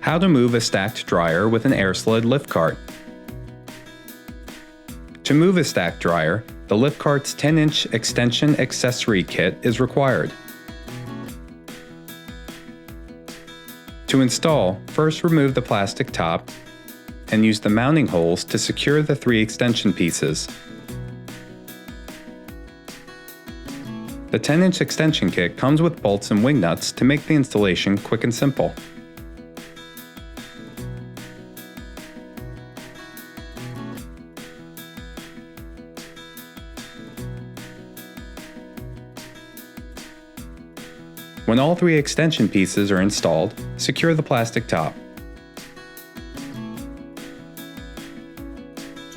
How to move a stacked dryer with an Airsled LiftCart. To move a stacked dryer, the LiftCart's 10-inch extension accessory kit is required. To install, first remove the plastic top and use the mounting holes to secure the 3 extension pieces. The 10-inch extension kit comes with bolts and wing nuts to make the installation quick and simple. When all 3 extension pieces are installed, secure the plastic top.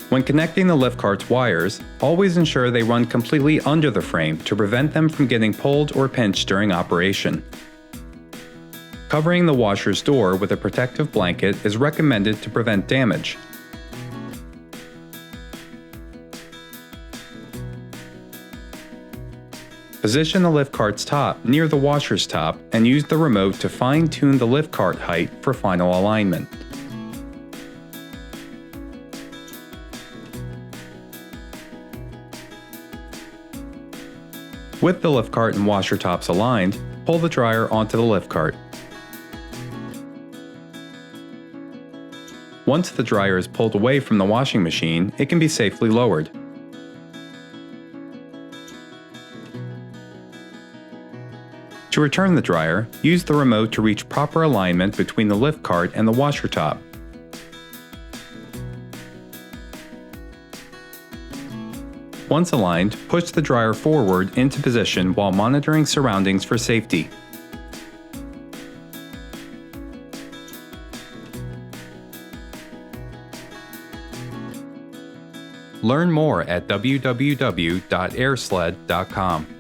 When connecting the LiftCart's wires, always ensure they run completely under the frame to prevent them from getting pulled or pinched during operation. Covering the washer's door with a protective blanket is recommended to prevent damage. Position the LiftCart's top near the washer's top and use the remote to fine-tune the LiftCart height for final alignment. With the LiftCart and washer tops aligned, pull the dryer onto the LiftCart. Once the dryer is pulled away from the washing machine, it can be safely lowered. To return the dryer, use the remote to reach proper alignment between the LiftCart and the washer top. Once aligned, push the dryer forward into position while monitoring surroundings for safety. Learn more at www.airsled.com.